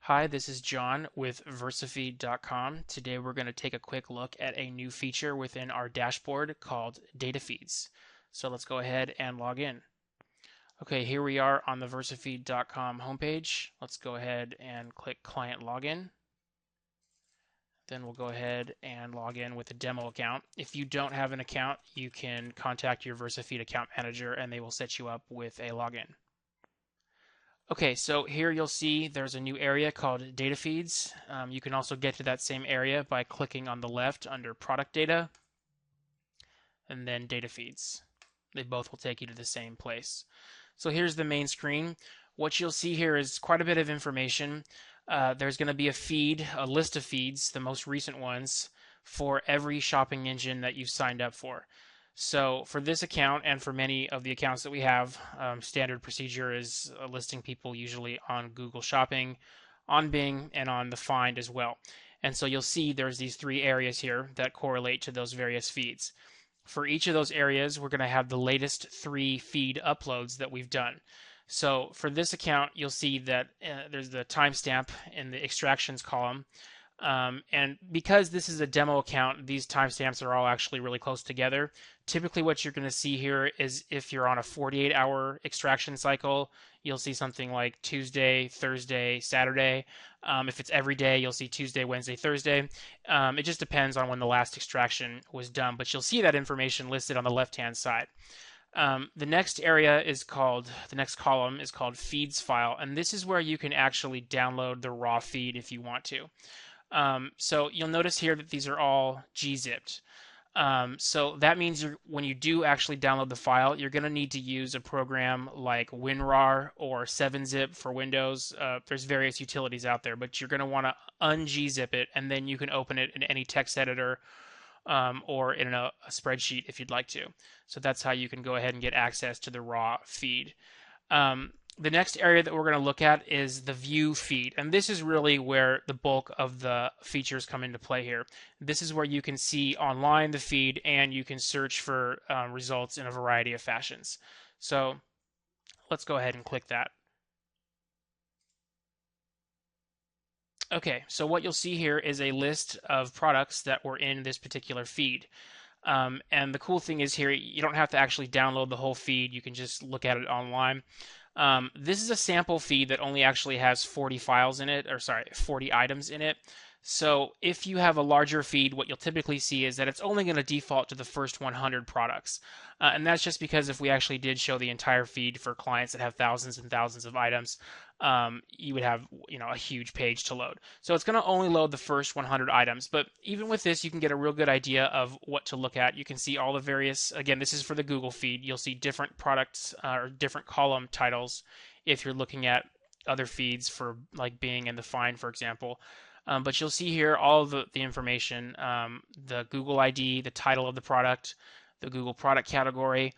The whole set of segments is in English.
Hi, this is John with VersaFeed.com. Today we're going to take a quick look at a new feature within our dashboard called Data Feeds. So let's go ahead and log in. Okay, here we are on the VersaFeed.com homepage. Let's go ahead and click Client Login. Then we'll go ahead and log in with a demo account. If you don't have an account, you can contact your VersaFeed account manager and they will set you up with a login. Okay, so here you'll see there's a new area called Data Feeds. You can also get to that same area by clicking on the left under Product Data and then Data Feeds. They both will take you to the same place. So here's the main screen. What you'll see here is quite a bit of information. There's going to be a feed, a list of feeds, the most recent ones, for every shopping engine that you've signed up for. So for this account and for many of the accounts that we have, standard procedure is listing people usually on Google Shopping, on Bing, and on the Find as well. And so you'll see there's these three areas here that correlate to those various feeds. For each of those areas, we're going to have the latest 3 feed uploads that we've done. So for this account, you'll see that there's the timestamp in the extractions column. And because this is a demo account, these timestamps are all actually really close together. Typically what you're going to see here is if you're on a 48-hour extraction cycle, you'll see something like Tuesday, Thursday, Saturday. If it's every day, you'll see Tuesday, Wednesday, Thursday. It just depends on when the last extraction was done, but you'll see that information listed on the left-hand side. The next column is called Feeds File, and this is where you can actually download the raw feed if you want to. So you'll notice here that these are all gzipped. So that means when you do actually download the file, you're going to need to use a program like WinRAR or 7-zip for Windows. There's various utilities out there, but you're going to want to un-gzip it, and then you can open it in any text editor or in a spreadsheet if you'd like to. So that's how you can go ahead and get access to the raw feed. The next area that we're going to look at is the view feed, and this is really where the bulk of the features come into play here. This is where you can see online the feed and you can search for results in a variety of fashions. So let's go ahead and click that. Okay, so what you'll see here is a list of products that were in this particular feed. And the cool thing is here, you don't have to actually download the whole feed. You can just look at it online. This is a sample feed that only actually has 40 files in it, or sorry, 40 items in it. So if you have a larger feed, what you'll typically see is that it's only going to default to the first 100 products. And that's just because if we actually did show the entire feed for clients that have thousands and thousands of items, you would have, a huge page to load. So it's going to only load the first 100 items. But even with this, you can get a real good idea of what to look at. You can see all the various, again, this is for the Google feed. You'll see different products or different column titles if you're looking at other feeds for like Bing and the Find, for example. But you'll see here all the information, the Google ID, the title of the product, the Google product category,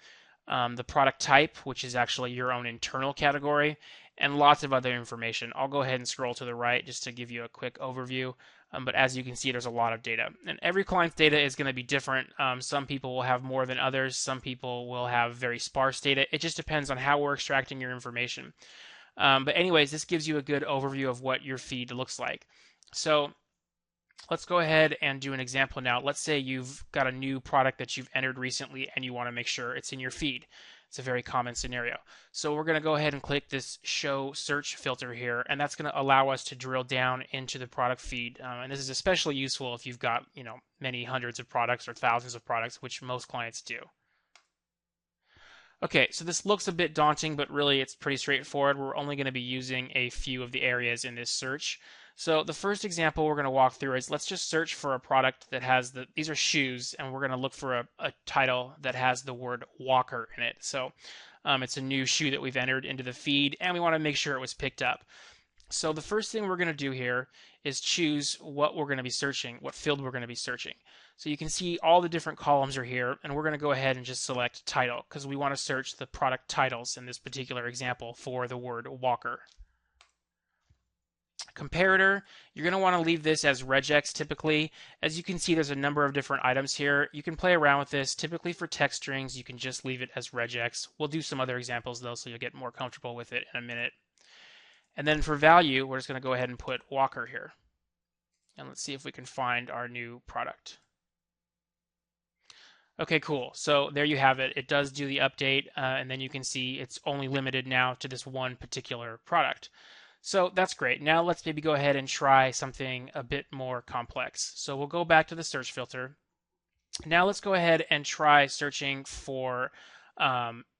the product type, which is actually your own internal category, and lots of other information. I'll go ahead and scroll to the right just to give you a quick overview. But as you can see, there's a lot of data. And every client's data is going to be different. Some people will have more than others. Some people will have very sparse data. It just depends on how we're extracting your information. But anyways, this gives you a good overview of what your feed looks like. So let's go ahead and do an example now. Let's say you've got a new product that you've entered recently and you want to make sure it's in your feed. It's a very common scenario. So we're going to go ahead and click this show search filter here, and that's going to allow us to drill down into the product feed. And this is especially useful if you've got, many hundreds of products or thousands of products, which most clients do. Okay, so this looks a bit daunting, but really it's pretty straightforward. We're only going to be using a few of the areas in this search. So the first example we're going to walk through is let's just search for a product that has these are shoes, and we're going to look for a title that has the word walker in it. So it's a new shoe that we've entered into the feed, and we want to make sure it was picked up. So the first thing we're going to do here is choose what we're going to be searching, what field we're going to be searching. So you can see all the different columns are here, and we're going to go ahead and just select title because we want to search the product titles in this particular example for the word walker. Comparator, you're going to want to leave this as regex typically. As you can see, there's a number of different items here. You can play around with this. Typically for text strings, you can just leave it as regex. We'll do some other examples though, so you'll get more comfortable with it in a minute. And then for value, we're just going to go ahead and put Walker here. And let's see if we can find our new product. Okay, cool. So there you have it. It does do the update, and then you can see it's only limited now to this one particular product. So that's great. Now let's maybe go ahead and try something a bit more complex. So we'll go back to the search filter. Now let's go ahead and try searching for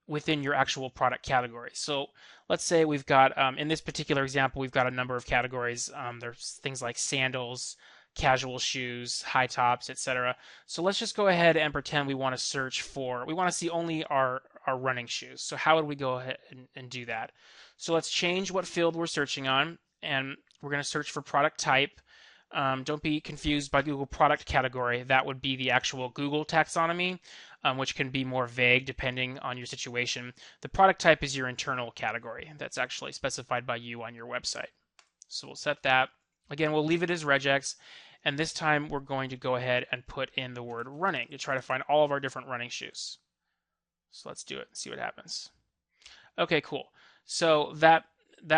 within your actual product category. So let's say we've got, in this particular example, we've got a number of categories. There's things like sandals, casual shoes, high tops, etc. So let's just go ahead and pretend we want to search for, we want to see only our running shoes. So how would we go ahead and do that? So let's change what field we're searching on, and we're going to search for product type. Don't be confused by Google product category. That would be the actual Google taxonomy, which can be more vague depending on your situation. The product type is your internal category that's actually specified by you on your website. So we'll set that. Again, we'll leave it as regex, and this time we're going to go ahead and put in the word running to try to find all of our different running shoes. So let's do it and see what happens. Okay, cool. So that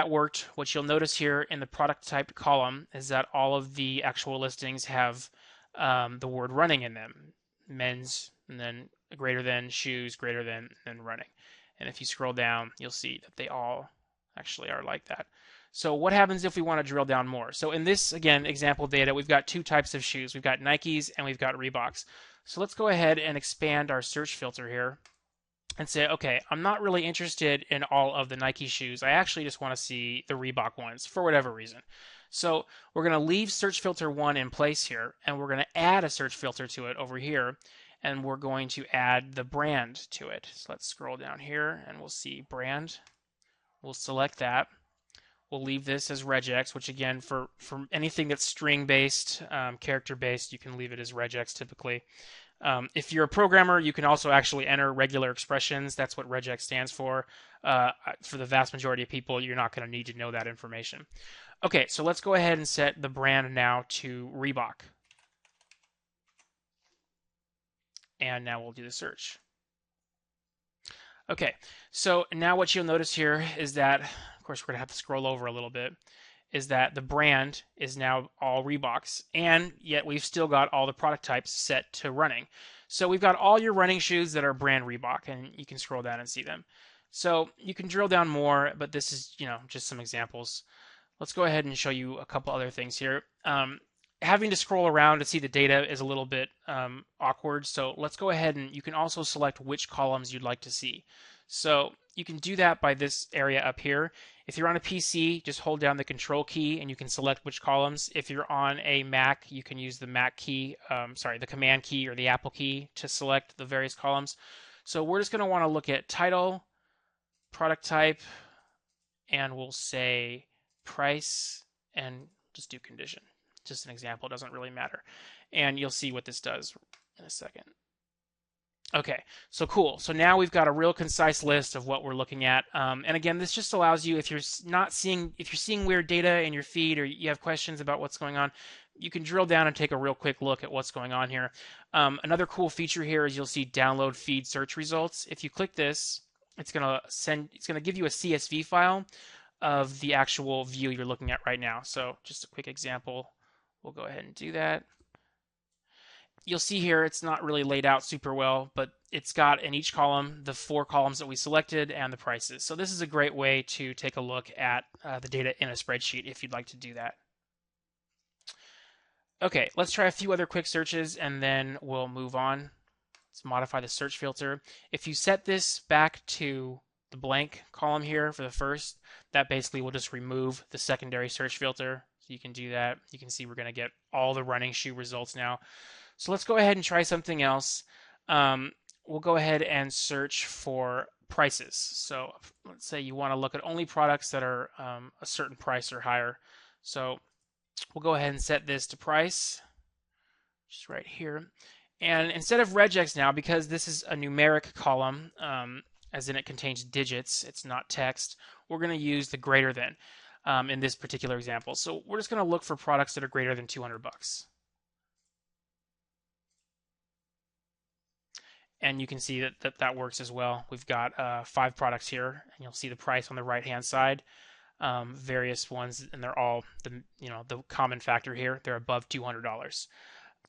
worked. What you'll notice here in the product type column is that all of the actual listings have the word running in them. Men's, and then greater than, shoes, greater than running. And if you scroll down, you'll see that they all actually are like that. So what happens if we want to drill down more? So in this, again, example data, we've got two types of shoes. We've got Nikes and we've got Reeboks. So let's go ahead and expand our search filter here and say, okay, I'm not really interested in all of the Nike shoes. I actually just want to see the Reebok ones for whatever reason. So we're going to leave search filter 1 in place here, and we're going to add a search filter to it over here, and we're going to add the brand to it. So let's scroll down here, and we'll see brand. We'll select that. We'll leave this as regex, which again, for anything that's string-based, character-based, you can leave it as regex typically. If you're a programmer, you can also actually enter regular expressions. That's what regex stands for. For the vast majority of people, you're not going to need to know that information. Okay, so let's go ahead and set the brand now to Reebok. And now we'll do the search. Okay, so now what you'll notice here is that, of course, we're going to have to scroll over a little bit, is that the brand is now all Reeboks, and yet we've still got all the product types set to running. So we've got all your running shoes that are brand Reebok, and you can scroll down and see them. So you can drill down more, but this is, just some examples. Let's go ahead and show you a couple other things here. Having to scroll around to see the data is a little bit awkward, so let's go ahead and you can also select which columns you'd like to see. So you can do that by this area up here. If you're on a PC, just hold down the Control key and you can select which columns. If you're on a Mac, you can use the Mac key, the Command key or the Apple key to select the various columns. So we're just going to want to look at title, product type, and we'll say price and just do condition. Just an example, it doesn't really matter. And you'll see what this does in a second. Okay, so cool. So now we've got a real concise list of what we're looking at. And again, this just allows you, if you're seeing weird data in your feed or you have questions about what's going on, you can drill down and take a real quick look at what's going on here. Another cool feature here is you'll see download feed search results. If you click this, it's going to give you a CSV file of the actual view you're looking at right now. So just a quick example. We'll go ahead and do that. You'll see here it's not really laid out super well, but it's got in each column the 4 columns that we selected and the prices. So this is a great way to take a look at the data in a spreadsheet if you'd like to do that. Okay, let's try a few other quick searches and then we'll move on. Let's modify the search filter. If you set this back to the blank column here for the first, that basically will just remove the secondary search filter. So you can do that. You can see we're going to get all the running shoe results now. So let's go ahead and try something else. We'll go ahead and search for prices. So let's say you want to look at only products that are a certain price or higher. So we'll go ahead and set this to price, just right here. And instead of regex now, because this is a numeric column, as in it contains digits, it's not text, we're going to use the greater than in this particular example. So we're just going to look for products that are greater than $200. And you can see that works as well. We've got 5 products here, and you'll see the price on the right-hand side. various ones, and they're all the common factor here. They're above $200.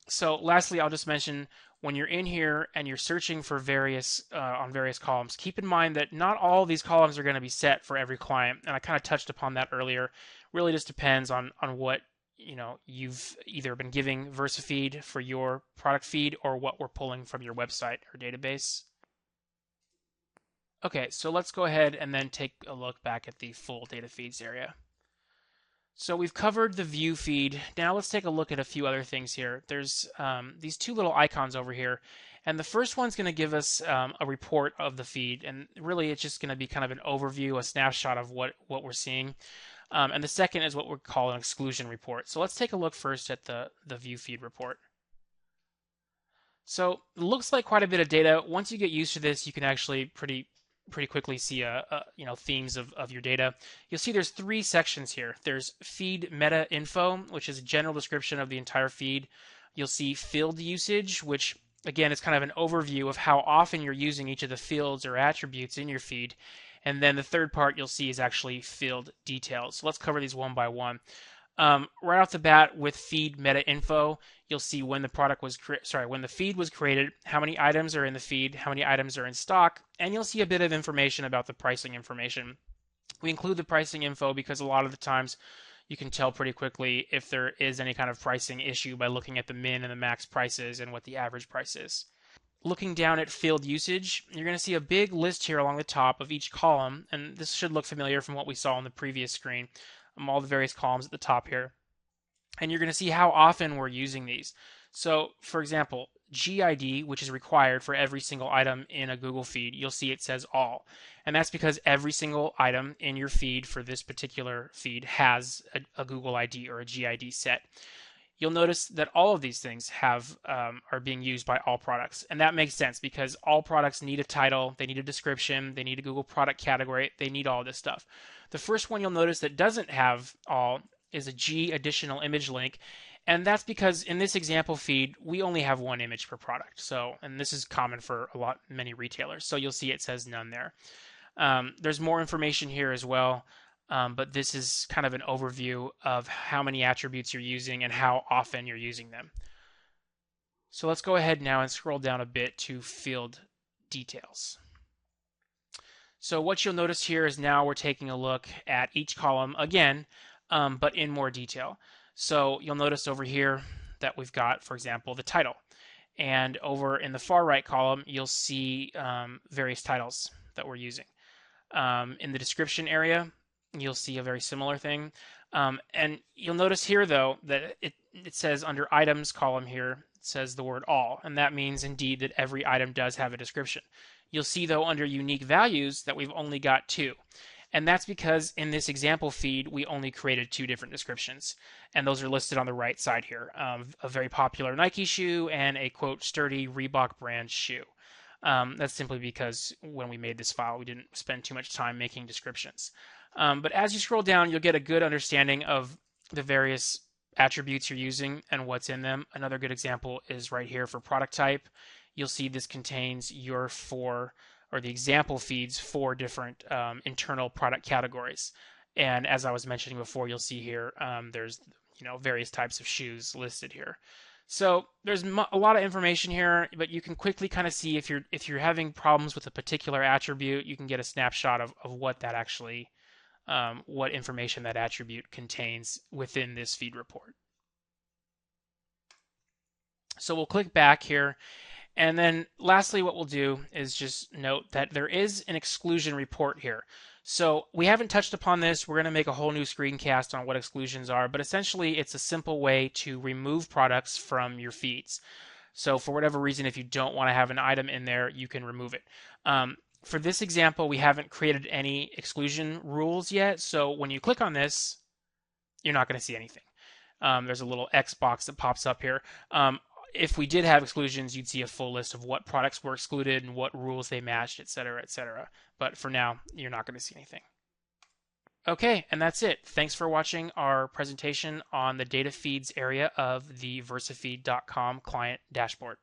So lastly, I'll just mention when you're in here and you're searching for various on various columns, keep in mind that not all of these columns are going to be set for every client, and I kind of touched upon that earlier. Really just depends on what you've either been giving VersaFeed for your product feed or what we're pulling from your website or database. Okay, so let's go ahead and then take a look back at the full data feeds area. So we've covered the view feed. Now let's take a look at a few other things here. There's these two little icons over here, and the first one's going to give us a report of the feed, and really it's just going to be kind of an overview, a snapshot of what we're seeing. And the second is what we call an exclusion report. So let's take a look first at the view feed report. So it looks like quite a bit of data. Once you get used to this, you can actually pretty quickly see themes of your data. You'll see there's three sections here. There's feed meta info, which is a general description of the entire feed. You'll see field usage, which again is kind of an overview of how often you're using each of the fields or attributes in your feed. And then the third part you'll see is actually field details. So let's cover these one by one. Right off the bat with feed meta info, you'll see when the when the feed was created, how many items are in the feed, how many items are in stock, and you'll see a bit of information about the pricing information. We include the pricing info because a lot of the times you can tell pretty quickly if there is any kind of pricing issue by looking at the min and the max prices and what the average price is. Looking down at field usage, you're going to see a big list here along the top of each column, and this should look familiar from what we saw on the previous screen. All the various columns at the top here. And you're going to see how often we're using these. So, for example, GID, which is required for every single item in a Google feed, you'll see it says all. And that's because every single item in your feed for this particular feed has a Google ID or a GID set. You'll notice that all of these things are being used by all products. And that makes sense because all products need a title, they need a description, they need a Google product category, they need all this stuff. The first one you'll notice that doesn't have all is a G additional image link. And that's because in this example feed, we only have one image per product. So, and this is common for many retailers. So you'll see it says none there. There's more information here as well. But this is kind of an overview of how many attributes you're using and how often you're using them. So let's go ahead now and scroll down a bit to field details. So what you'll notice here is now we're taking a look at each column again, but in more detail. So you'll notice over here that we've got, for example, the title. And over in the far right column, you'll see various titles that we're using. In the description area, you'll see a very similar thing. And you'll notice here, though, that it says under items column here, it says the word all. And that means indeed that every item does have a description. You'll see, though, under unique values that we've only got 2. And that's because in this example feed, we only created 2 different descriptions. And those are listed on the right side here. A very popular Nike shoe and a, quote, sturdy Reebok brand shoe. That's simply because when we made this file, we didn't spend too much time making descriptions. But as you scroll down, you'll get a good understanding of the various attributes you're using and what's in them. Another good example is right here for product type. You'll see this contains the example feeds 4 different internal product categories. And as I was mentioning before, you'll see here there's various types of shoes listed here. So there's a lot of information here, but you can quickly kind of see if you're having problems with a particular attribute, you can get a snapshot of what that actually what information that attribute contains within this feed report. So we'll click back here. And then lastly, what we'll do is just note that there is an exclusion report here. So we haven't touched upon this. We're going to make a whole new screencast on what exclusions are, but essentially it's a simple way to remove products from your feeds. So for whatever reason, if you don't want to have an item in there, you can remove it. For this example, we haven't created any exclusion rules yet. So when you click on this, you're not going to see anything. There's a little X box that pops up here. If we did have exclusions, you'd see a full list of what products were excluded and what rules they matched, etc., etc. But for now, you're not going to see anything. Okay, and that's it. Thanks for watching our presentation on the data feeds area of the VersaFeed.com client dashboard.